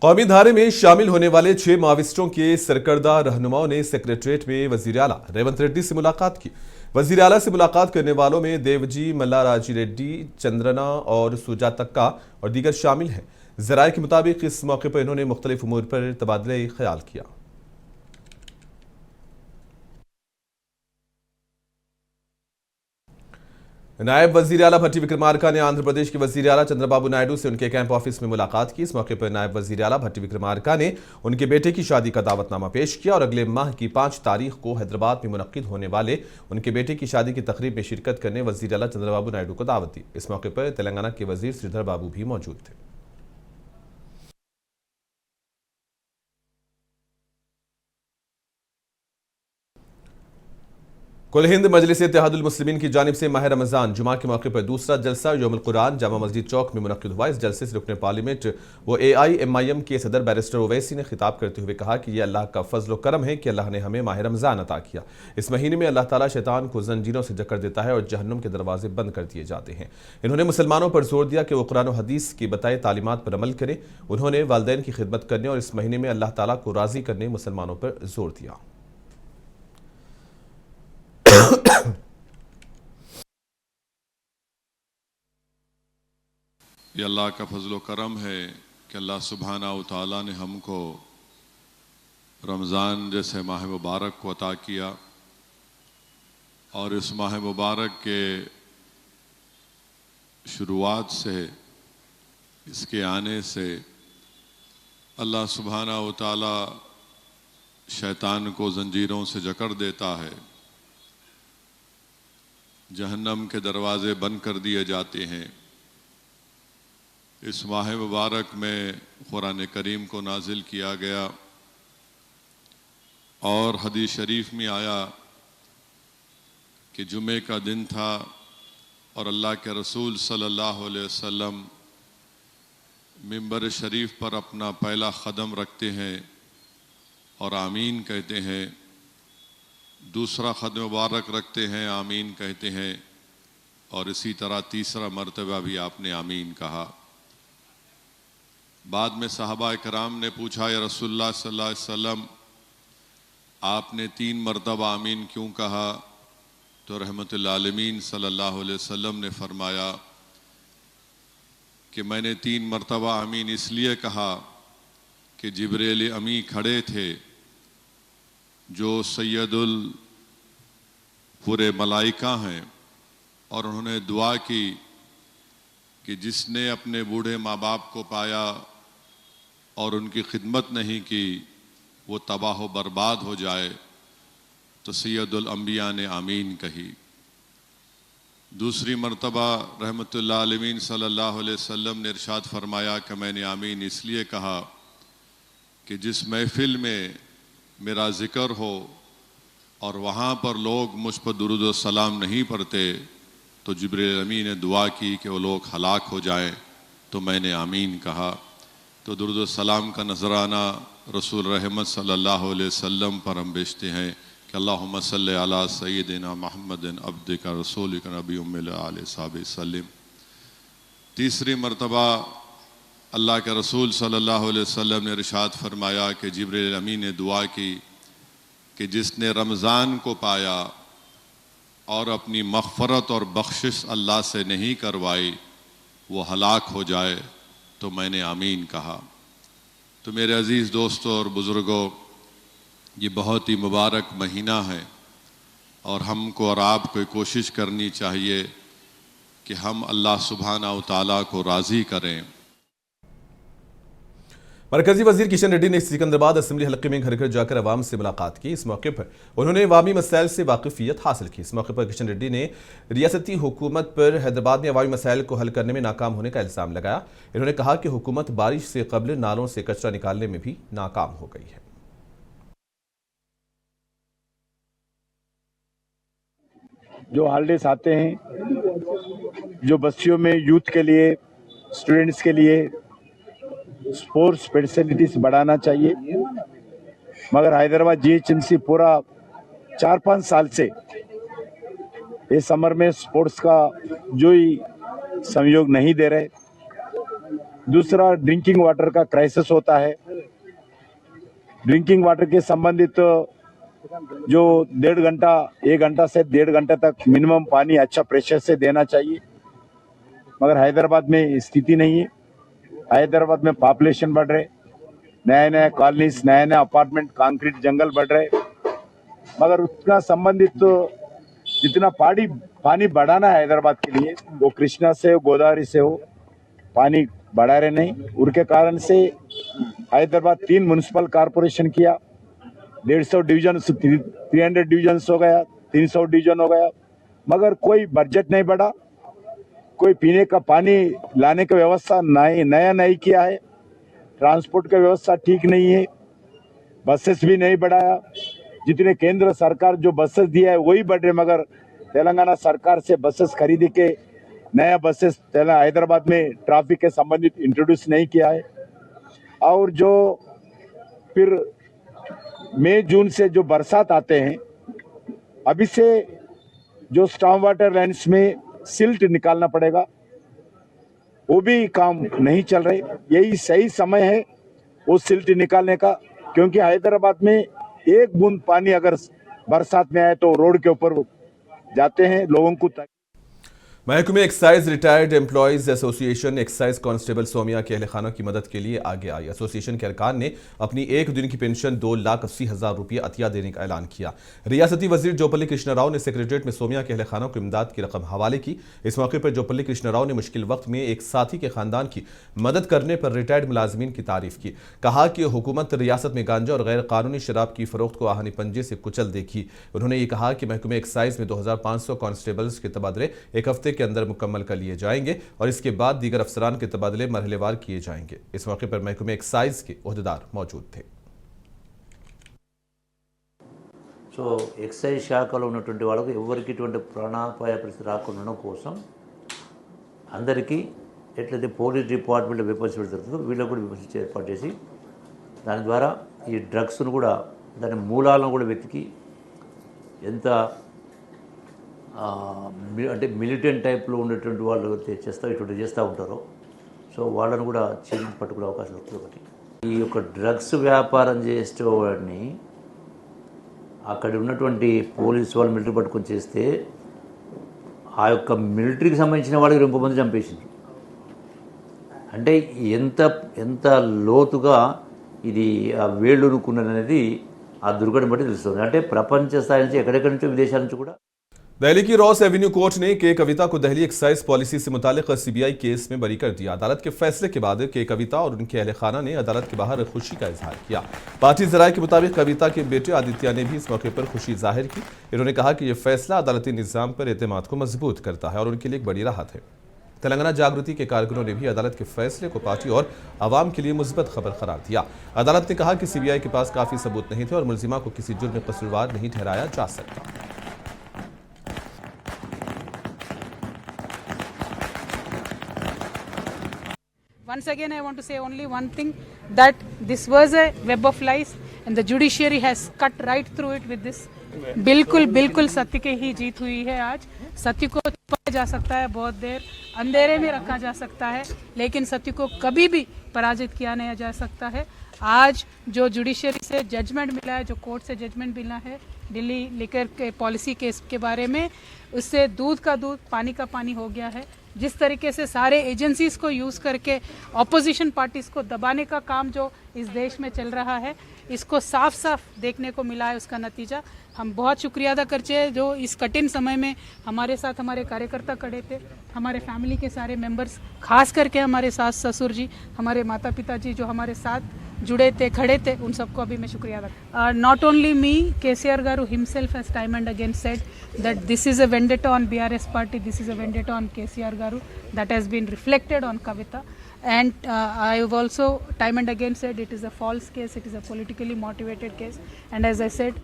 कौमी धारे में शामिल होने वाले 6 माओवादियों के सरकर्दा रहनुमाओं ने सेक्रेटरिएट में वजीर आला रेवंत रेड्डी से मुलाकात की। वजीर आला से मुलाकात करने वालों में देवजी मल्लाराजी रेड्डी, चंद्रना और सुजातक्का और दीगर शामिल हैं। जराये के मुताबिक इस मौके पर इन्होंने मुख्तलिफ उमूर पर तबादले ख्याल किया। नायब वजीर आला भट्टी विक्रमार्का ने आंध्र प्रदेश के वजीर आला चंद्रबाबू नायडू से उनके कैंप ऑफिस में मुलाकात की। इस मौके पर नायब वजीर आला भट्टी विक्रमार्का ने उनके बेटे की शादी का दावतनामा पेश किया और अगले माह की 5 तारीख को हैदराबाद में मुनक्किद होने वाले उनके बेटे की शादी की तकरीब में शिरकत करने वजीर आला चंद्रबाबू नायडू को दावत दी। इस मौके पर तेलंगाना के वजीर श्रीधर बाबू भी मौजूद थे। कुल हिंद मजलिस इत्तेहादुल मुस्लिमीन की जानिब से माह रमजान जुमा के मौके पर दूसरा जलसा यौमुल कुरान जामा मस्जिद चौक में मुनक्किद हुआ। इस जलसे से रुकने पार्लियामेंट व AIMIM के सदर बैरिस्टर ओवैसी ने खिताब करते हुए कहा कि यह अल्लाह का फजल व करम है कि अल्लाह ने हमें माह रमजान अता किया। इस महीने में अल्लाह ताला शैतान को जंजीरों से जकड़ देता है और जहन्नुम के दरवाजे बंद कर दिए जाते हैं। इन्होंने मुसलमानों पर जोर दिया कि वो कुरान व हदीस की बताए तालीमात पर अमल करें। उन्होंने वालिदैन की खिदमत करने और इस महीने में अल्लाह ताला को राजी करने मुसलमानों पर जोर दिया। ये अल्लाह का फजल करम है कि अल्लाह सुब्हाना व तआला ने हमको रमज़ान जैसे माह मुबारक को अता किया और इस माह मुबारक के शुरुआत से इसके आने से अल्लाह सुब्हाना व तआला शैतान को जंजीरों से जकड़ देता है, जहन्नम के दरवाजे बंद कर दिए जाते हैं। इस माह मुबारक में कुरान करीम को नाजिल किया गया और हदीस शरीफ में आया कि जुमे का दिन था और अल्लाह के रसूल सल्लल्लाहु अलैहि वसल्लम मिंबर शरीफ पर अपना पहला कदम रखते हैं और आमीन कहते हैं, दूसरा कदम मुबारक रखते हैं, आमीन कहते हैं और इसी तरह तीसरा मर्तबा भी आपने आमीन कहा। बाद में सहाबा कराम ने पूछा, या रसूलुल्लाह सल्लल्लाहु अलैहि वसल्लम आपने 3 मरतबा आमीन क्यों कहा? तो रहमतुल आलमीन सल्लल्लाहु अलैहि वसल्लम ने फरमाया कि मैंने 3 मरतबा आमीन इसलिए कहा कि जिब्रील अमी खड़े थे जो सैयदुल पूरे मलाइका हैं और उन्होंने दुआ की कि जिसने अपने बूढ़े माँ बाप को पाया और उनकी खिदमत नहीं की वो तबाह व बर्बाद हो जाए। तो सैयदुल अंबिया ने आमीन कही। दूसरी मर्तबा रहमतुल्लाह अलमीन सल्लल्लाहु अलैहि वसल्लम ने इरशाद फरमाया कि मैंने आमीन इसलिए कहा कि जिस महफिल में मेरा ज़िक्र हो और वहाँ पर लोग मुझ पर दुरूद व सलाम नहीं पढ़ते तो जिब्रील अमीन ने दुआ की कि वो लोग हलाक हो जाएं, तो मैंने आमीन कहा। तो दुरूद व सलाम का नजराना रसूल रहमत सल्लल्लाहु अलैहि वसल्लम पर हम भेजते हैं कि अल्लाहुम्मा सल्लि अला सय्यिदिना मुहम्मदिन अब्दिका रसूलिका नबी उम्मिल आले साहबे सल्लिम। तीसरी मरतबा अल्लाह के रसूल सल्लल्लाहु अलैहि वसल्लम ने इरशाद फरमाया कि जिब्रील अमीन ने दुआ की कि जिसने रमज़ान को पाया और अपनी मग़फ़रत और बख्शिश अल्लाह से नहीं करवाई वो हलाक हो जाए, तो मैंने आमीन कहा। तो मेरे अज़ीज़ दोस्तों और बुज़ुर्गों, ये बहुत ही मुबारक महीना है और हमको और आपको कोशिश करनी चाहिए कि हम अल्लाह सुब्हाना व तआला को राज़ी करें। मरकजी वजीर किशन रेड्डी ने सिकंदराबाद असेंबली हल्के में घर घर जाकर अवाम से मुलाकात की। इस मौके पर उन्होंने अवामी मसाइल से वाकिफियत हासिल की। इस मौके पर किशन रेड्डी ने रियासती हुकूमत पर हैदराबाद में अवामी मसाइल को हल करने में नाकाम होने का इल्ज़ाम लगाया। इन्होंने कहा कि हुकूमत बारिश से कबल नालों से कचरा निकालने में भी नाकाम हो गई है। जो हॉलिडेज आते हैं, जो बस्तियों में यूथ के लिए, स्टूडेंट्स के लिए स्पोर्ट्स फैसिलिटीज बढ़ाना चाहिए, मगर हैदराबाद GHMC पूरा 4-5 साल से ये समर में स्पोर्ट्स का जो ही सहयोग नहीं दे रहे। दूसरा ड्रिंकिंग वाटर का क्राइसिस होता है। ड्रिंकिंग वाटर के संबंधित जो 1.5 घंटा से 1.5 घंटा तक मिनिमम पानी अच्छा प्रेशर से देना चाहिए, मगर हैदराबाद में स्थिति नहीं है। हैदराबाद में पॉपुलेशन बढ़ रहे, नए नए कॉलोनीज, नए नए अपार्टमेंट, कंक्रीट जंगल बढ़ रहे, मगर उसका संबंधित जितना पानी बढ़ाना है हैदराबाद के लिए, वो कृष्णा से हो, गोदावरी से हो, पानी बढ़ा रहे नहीं। उनके कारण से हैदराबाद 3 म्युनिसिपल कॉर्पोरेशन किया, 150 डिवीजन, 300 डिवीजन हो गया, 300 डिवीजन हो गया, मगर कोई बजट नहीं बढ़ा, कोई पीने का पानी लाने का व्यवस्था नया नहीं किया है, ट्रांसपोर्ट का व्यवस्था ठीक नहीं है, बसेस भी नहीं बढ़ाया। जितने केंद्र सरकार जो बसेस दिया है वही बढ़ रहे, मगर तेलंगाना सरकार से बसेस खरीद के नया बसेस हैदराबाद में ट्रैफिक के संबंधित इंट्रोड्यूस नहीं किया है। और जो फिर मई जून से जो बरसात आते हैं, अभी से जो स्टॉर्म वाटर लाइन्स में सिल्ट निकालना पड़ेगा, वो भी काम नहीं चल रहे। यही सही समय है वो सिल्ट निकालने का, क्योंकि हैदराबाद में एक बूंद पानी अगर बरसात में आए तो रोड के ऊपर जाते हैं लोगों को। महकमे excise retired employees association excise constable Somiya के अहल खाना की मदद के लिए आगे आई। एसोसिएशन के अरकान ने अपनी 1 दिन की पेंशन 2,80,000 रुपये अतिया देने का ऐलान किया। रियासती वजीर जोपल्ली कृष्णा राव ने सेक्रेटरीट में सोमिया के अहल खाना को इमदाद की रकम हवाले की। इस मौके पर जोपल्ली कृष्णा राव ने मुश्किल वक्त में एक साथी के खानदान की मदद करने पर रिटायर्ड मुलाजमीन की तारीफ की। कहा कि हुकूमत रियासत में गांजा और गैर कानूनी शराब की फरोख्त को आहनी पंजे से कुचल देगी। उन्होंने ये कहा कि महकमे एक्साइज में 2,500 कांस्टेबल्स के तबादले एक हफ्ते के अंदर मुकम्मल कर लिए जाएंगे और इसके बाद दीगर अफसरान के तबादले मरहलेवार किए जाएंगे। इस मौके पर महकमे एक्साइज के ओहदेदार मौजूद थे। సో ఎక్సైజ్ శాఖలో ఉన్నటువంటి వాళ్ళకు ఎవరికి ఇటువంటి ప్రాణాపాయ పరిస్థితి రాకుండా ఉండడం కోసం అందరికీ ఎట్లయితే పోలీస్ డిపార్ట్మెంట్ వెపన్స్ పెడుతుందో వీళ్ళకు కూడా వెపన్స్ ఏర్పాటు చేసి దాని ద్వారా ఈ డ్రగ్స్ను కూడా దాని మూలాలను కూడా వెతికి ఎంత అంటే మిలిటెంట్ టైప్లో ఉండేటువంటి వాళ్ళు ఇటువంటి చేస్తూ ఉంటారో సో వాళ్ళను కూడా ఛేదించి పట్టుకునే అవకాశం ఉంటుంది. ఒకటి ఈ యొక్క డ్రగ్స్ వ్యాపారం చేసేవాడిని అక్కడ ఉన్నటువంటి పోలీసు వాళ్ళు మిలిటరీ పట్టుకొని చేస్తే ఆ యొక్క మిలిటరీకి సంబంధించిన వాళ్ళకి 2 మంది చంపేసింది. అంటే ఎంత లోతుగా ఇది ఆ వేళ్ళునుకున్నది ఆ దుర్ఘటన బట్టి తెలుస్తుంది. అంటే ప్రపంచ స్థాయి నుంచి ఎక్కడెక్కడి నుంచో విదేశాల నుంచి కూడా दिल्ली की रॉस एवेन्यू कोर्ट ने के कविता को दिल्ली एक्साइज पॉलिसी से मुतालिक सीबीआई केस में बरी कर दिया। अदालत के फैसले के बाद के कविता और उनके अहल खाना ने अदालत के बाहर खुशी का इजहार किया। पार्टी जराये के मुताबिक कविता के बेटे आदित्य ने भी इस मौके पर खुशी जाहिर की। इन्होंने कहा कि यह फैसला अदालती निज़ाम पर एतमाद को मजबूत करता है और उनके लिए एक बड़ी राहत है। तेलंगाना जागृति के कारकुनों ने भी अदालत के फैसले को पार्टी और आवाम के लिए मुस्बत खबर करार दिया। अदालत ने कहा कि सीबीआई के पास काफी सबूत नहीं थे और मुलजिमा को किसी जुर्म में कसूरवार नहीं ठहराया जा सकता। Once again, I want to say only one thing, that this was a web of lies and the judiciary has cut right through it with this. बिल्कुल सत्य की ही जीत हुई है। आज सत्य को छुपाया जा सकता है, बहुत देर अंधेरे में रखा जा सकता है, लेकिन सत्य को कभी भी पराजित किया नहीं जा सकता है। आज जो जुडिशरी से जजमेंट मिला है, जो कोर्ट से जजमेंट मिला है दिल्ली लिकर के पॉलिसी केस के बारे में, उससे दूध का दूध पानी का पानी हो गया है। जिस तरीके से सारे एजेंसीज को यूज़ करके ऑपोजिशन पार्टीज़ को दबाने का काम जो इस देश में चल रहा है, इसको साफ साफ देखने को मिला है। उसका नतीजा हम बहुत शुक्रिया अदा करते हैं जो इस कठिन समय में हमारे साथ हमारे कार्यकर्ता खड़े थे, हमारे फैमिली के सारे मेंबर्स, खास करके हमारे सास ससुर जी, हमारे माता पिता जी जो हमारे साथ जुड़े थे, खड़े थे, उन सबको अभी मैं शुक्रिया अदा। Not only me, KCR garu himself has time and again said that this is a vendetta on BRS party, this is a vendetta on KCR Garu, that has been reflected on Kavita, and I have also time and again said it is a false case, it is a politically motivated case, and as I said